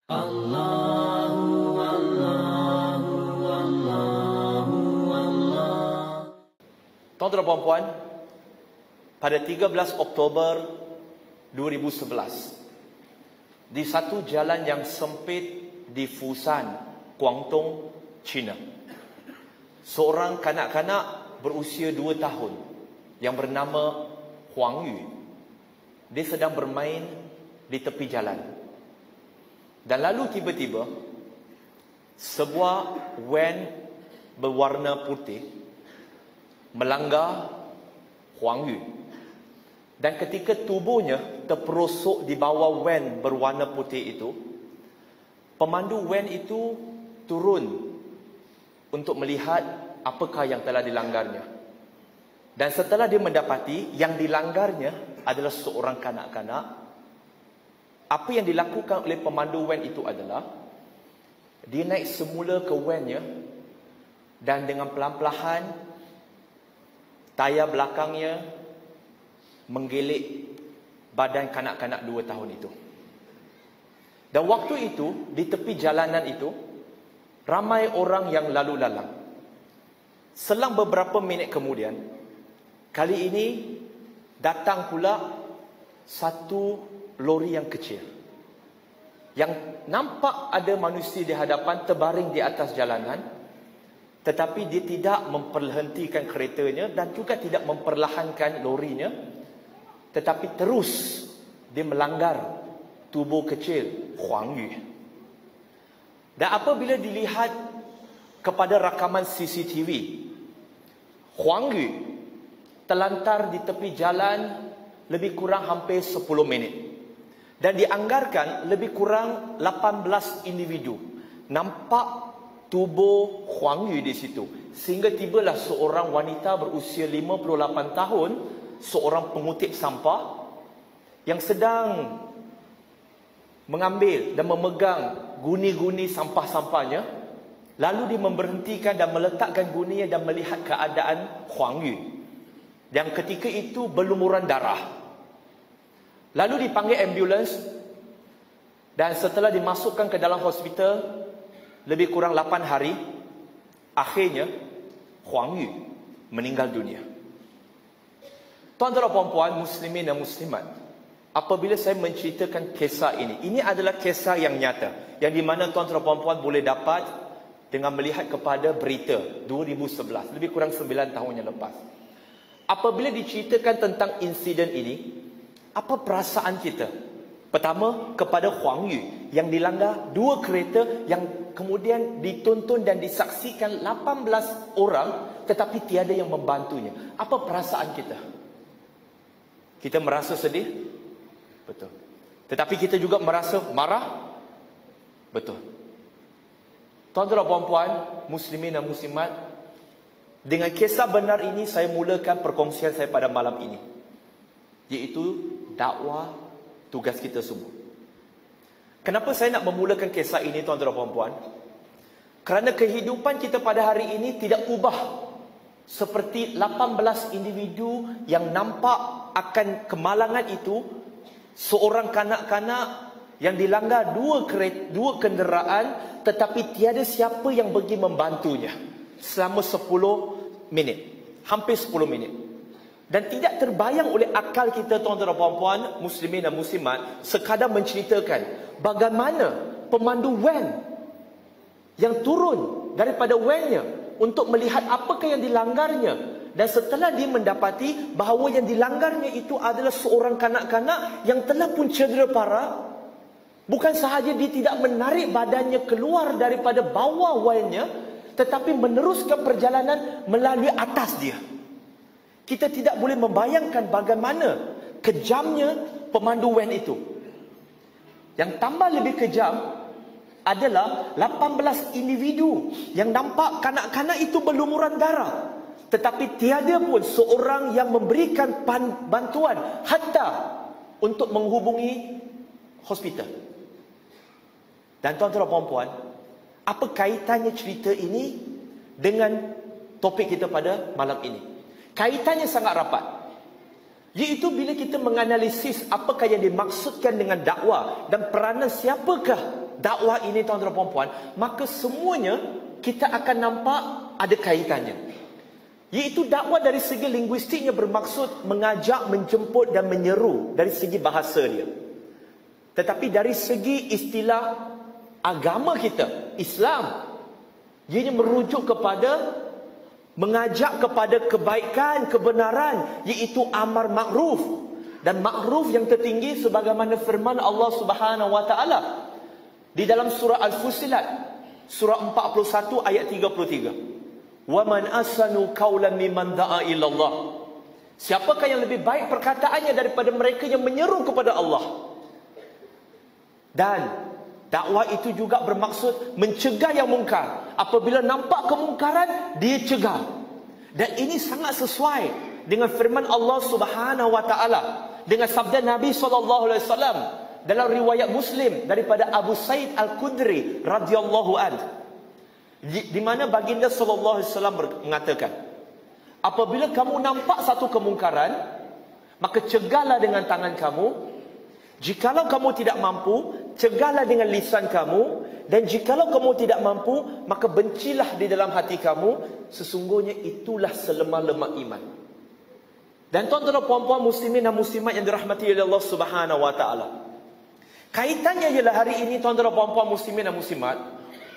Allahu Allahu Allahu Allah. Tuan-tuan dan puan, pada 13 Oktober 2011, di satu jalan yang sempit di Fusan, Guangdong, China, seorang kanak-kanak berusia 2 tahun yang bernama Huang Yu, dia sedang bermain di tepi jalan. Dan lalu tiba-tiba sebuah van berwarna putih melanggar Huang Yu. Dan ketika tubuhnya terperosok di bawah van berwarna putih itu, pemandu van itu turun untuk melihat apakah yang telah dilanggarnya. Dan setelah dia mendapati yang dilanggarnya adalah seorang kanak-kanak, apa yang dilakukan oleh pemandu van itu adalah dia naik semula ke vannya dan dengan pelan-pelan tayar belakangnya menggelik badan kanak-kanak 2 tahun itu. Dan waktu itu di tepi jalanan itu ramai orang yang lalu lalang. Selang beberapa minit kemudian, kali ini datang pula satu lori yang kecil yang nampak ada manusia di hadapan terbaring di atas jalanan, tetapi dia tidak memperhentikan keretanya dan juga tidak memperlahankan lorinya, tetapi terus dia melanggar tubuh kecil Huang Yu. Dan apabila dilihat kepada rakaman CCTV, Huang Yu terlantar di tepi jalan lebih kurang hampir 10 minit. Dan dianggarkan lebih kurang 18 individu nampak tubuh Huang Yu di situ. Sehingga tibalah seorang wanita berusia 58 tahun, seorang pengutip sampah yang sedang mengambil dan memegang guni-guni sampah-sampahnya. Lalu dia memberhentikan dan meletakkan guninya dan melihat keadaan Huang Yu yang ketika itu berlumuran darah. Lalu dipanggil ambulans dan setelah dimasukkan ke dalam hospital lebih kurang 8 hari, akhirnya Huang Yu meninggal dunia. Tuan-tuan dan puan-puan, muslimin dan muslimat, apabila saya menceritakan kisah ini adalah kisah yang nyata, yang di mana tuan-tuan dan puan-puan boleh dapat dengan melihat kepada berita 2011, lebih kurang 9 tahun yang lepas. Apabila diceritakan tentang insiden ini, apa perasaan kita? Pertama, kepada Huang Yu yang dilanggar 2 kereta yang kemudian ditonton dan disaksikan 18 orang tetapi tiada yang membantunya. Apa perasaan kita? Kita merasa sedih? Betul. Tetapi kita juga merasa marah? Betul. Tuan-tuan dan puan-puan, muslimin dan muslimat, dengan kisah benar ini saya mulakan perkongsian saya pada malam ini, iaitu dakwah tugas kita semua. Kenapa saya nak memulakan kisah ini, tuan-tuan dan puan-puan? Kerana kehidupan kita pada hari ini tidak ubah seperti 18 individu yang nampak akan kemalangan itu. Seorang kanak-kanak yang dilanggar 2 kenderaan tetapi tiada siapa yang pergi membantunya selama 10 minit, hampir 10 minit. Dan tidak terbayang oleh akal kita, tuan-tuan dan puan-puan, muslimin dan muslimat, sekadar menceritakan bagaimana pemandu van yang turun daripada vannya untuk melihat apakah yang dilanggarnya. Dan setelah dia mendapati bahawa yang dilanggarnya itu adalah seorang kanak-kanak yang telah pun cedera parah, bukan sahaja dia tidak menarik badannya keluar daripada bawah vannya, tetapi meneruskan perjalanan melalui atas dia. Kita tidak boleh membayangkan bagaimana kejamnya pemandu van itu. Yang tambah lebih kejam adalah 18 individu yang nampak kanak-kanak itu berlumuran darah, tetapi tiada pun seorang yang memberikan bantuan hatta untuk menghubungi hospital. Dan tuan-tuan dan puan-puan, apa kaitannya cerita ini dengan topik kita pada malam ini? Kaitannya sangat rapat. Iaitu bila kita menganalisis apakah yang dimaksudkan dengan dakwah dan peranan siapakah dakwah ini tuan-tuan dan puan-puan, maka semuanya kita akan nampak ada kaitannya. Iaitu dakwah dari segi linguistiknya bermaksud mengajak, menjemput dan menyeru dari segi bahasa dia. Tetapi dari segi istilah agama kita, Islam, ianya merujuk kepada mengajak kepada kebaikan, kebenaran, iaitu amar makruf. Dan makruf yang tertinggi sebagaimana firman Allah Subhanahu wa taala di dalam surah Al-Fussilat, surah 41 ayat 33. Wa man asanu qawlan mimman da'a ila Allah. Siapakah yang lebih baik perkataannya daripada mereka yang menyeru kepada Allah? Dan dakwah itu juga bermaksud mencegah yang mungkar. Apabila nampak kemungkaran, dia cegah. Dan ini sangat sesuai dengan firman Allah Subhanahu wa taala, dengan sabda Nabi SAW dalam riwayat Muslim daripada Abu Sa'id Al-Khudri radhiyallahu anhu, di mana baginda sallallahu alaihi wasallam mengatakan, apabila kamu nampak satu kemungkaran, maka cegahlah dengan tangan kamu. Jikalau kamu tidak mampu, cegahlah dengan lisan kamu. Dan jikalau kamu tidak mampu, maka bencilah di dalam hati kamu. Sesungguhnya itulah selemah-lemah iman. Dan tuan-tuan dan puan-puan muslimin dan muslimat yang dirahmati oleh Allah Subhanahu wa taala, kaitannya ialah hari ini tuan-tuan dan puan-puan muslimin dan muslimat,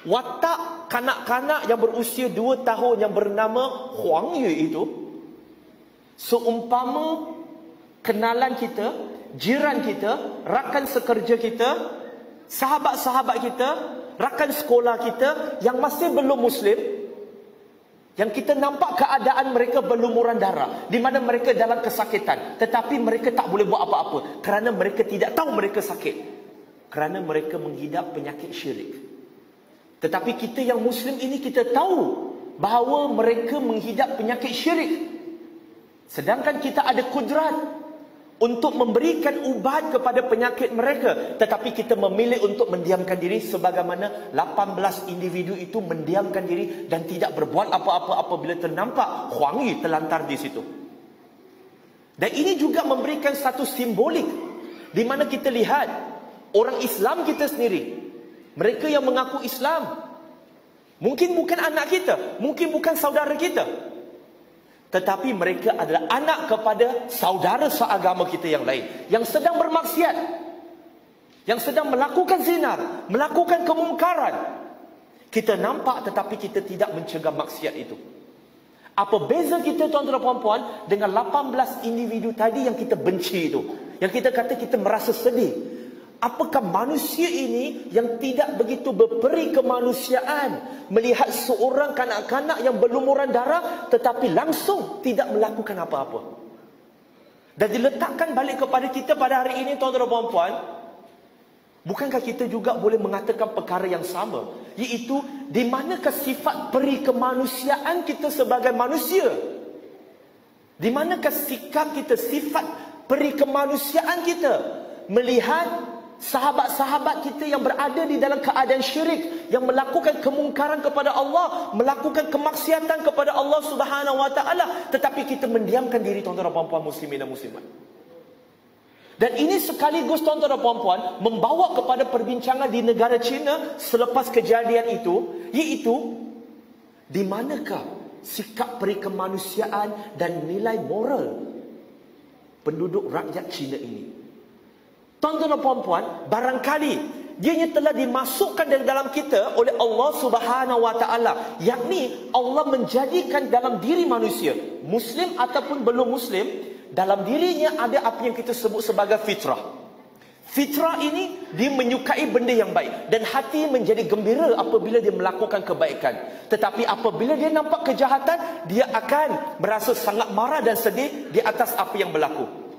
watak kanak-kanak yang berusia 2 tahun yang bernama Huang Yu itu seumpama kenalan kita, jiran kita, rakan sekerja kita, sahabat-sahabat kita, rakan sekolah kita yang masih belum Muslim, yang kita nampak keadaan mereka berlumuran darah, di mana mereka dalam kesakitan, tetapi mereka tak boleh buat apa-apa kerana mereka tidak tahu mereka sakit, kerana mereka menghidap penyakit syirik. Tetapi kita yang Muslim ini, kita tahu bahawa mereka menghidap penyakit syirik, sedangkan kita ada kudrat untuk memberikan ubat kepada penyakit mereka, tetapi kita memilih untuk mendiamkan diri, sebagaimana 18 individu itu mendiamkan diri dan tidak berbuat apa-apa apabila ternampak Huang Yi terlantar di situ. Dan ini juga memberikan satu simbolik, di mana kita lihat orang Islam kita sendiri, mereka yang mengaku Islam, mungkin bukan anak kita, mungkin bukan saudara kita, tetapi mereka adalah anak kepada saudara seagama kita yang lain, yang sedang bermaksiat, yang sedang melakukan zina, melakukan kemungkaran. Kita nampak tetapi kita tidak mencegah maksiat itu. Apa beza kita tuan-tuan dan puan-puan dengan 18 individu tadi yang kita benci itu, yang kita kata kita merasa sedih? Apakah manusia ini yang tidak begitu berperi kemanusiaan melihat seorang kanak-kanak yang berlumuran darah tetapi langsung tidak melakukan apa-apa? Dan diletakkan balik kepada kita pada hari ini tuan-tuan dan puan-puan, bukankah kita juga boleh mengatakan perkara yang sama, iaitu di manakah sifat peri kemanusiaan kita sebagai manusia? Di manakah sikap kita, sifat peri kemanusiaan kita melihat sahabat-sahabat kita yang berada di dalam keadaan syirik, yang melakukan kemungkaran kepada Allah, melakukan kemaksiatan kepada Allah Subhanahu wa taala, tetapi kita mendiamkan diri tuan-tuan dan puan-puan muslimin dan muslimat. Dan ini sekaligus tuan-tuan dan puan-puan membawa kepada perbincangan di negara China selepas kejadian itu, iaitu di manakah sikap perikemanusiaan dan nilai moral penduduk rakyat China ini. Tuan-tuan dan puan-puan, barangkali dianya telah dimasukkan dalam kita oleh Allah Subhanahu wa taala, yakni Allah menjadikan dalam diri manusia, Muslim ataupun belum Muslim, dalam dirinya ada apa yang kita sebut sebagai fitrah. Fitrah ini dia menyukai benda yang baik dan hati menjadi gembira apabila dia melakukan kebaikan. Tetapi apabila dia nampak kejahatan, dia akan merasa sangat marah dan sedih di atas apa yang berlaku.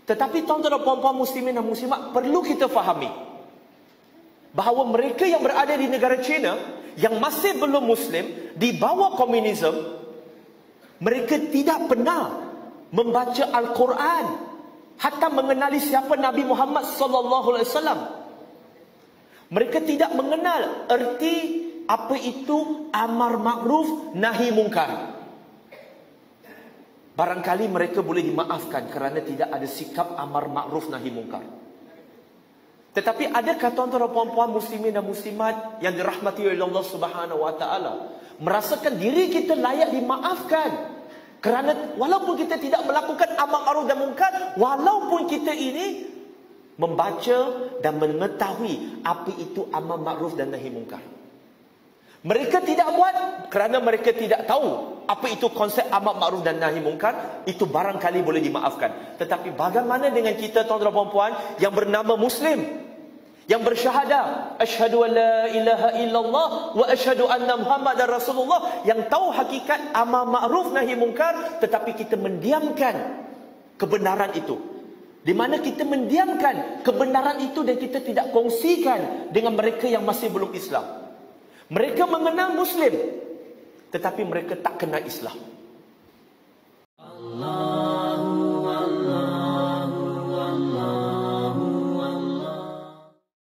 Tetapi tuan-tuan dan puan-puan muslimin dan muslimat, perlu kita fahami bahawa mereka yang berada di negara China yang masih belum Muslim, di bawah komunisme, mereka tidak pernah membaca Al-Quran, hatta mengenali siapa Nabi Muhammad SAW. Mereka tidak mengenal erti apa itu amar makruf nahi mungkar. Barangkali mereka boleh dimaafkan kerana tidak ada sikap amar makruf nahi mungkar. Tetapi adakah tuan-tuan dan puan-puan muslimin dan muslimat yang dirahmati oleh Allah Subhanahu wa taala merasakan diri kita layak dimaafkan? Kerana walaupun kita tidak melakukan amar ma'ruf dan munkar, walaupun kita ini membaca dan mengetahui apa itu amar ma'ruf dan nahi munkar, mereka tidak buat kerana mereka tidak tahu apa itu konsep amar ma'ruf dan nahi munkar. Itu barangkali boleh dimaafkan. Tetapi bagaimana dengan kita tuan-tuan dan puan-puan yang bernama Muslim, yang bersyahadah asyhadu an la ilaha illallah wa asyhadu anna muhammadar rasulullah, yang tahu hakikat amar ma'ruf nahi munkar, tetapi kita mendiamkan kebenaran itu. Di mana kita mendiamkan kebenaran itu dan kita tidak kongsikan dengan mereka yang masih belum Islam. Mereka mengenal Muslim, tetapi mereka tak kenal Islam. Allah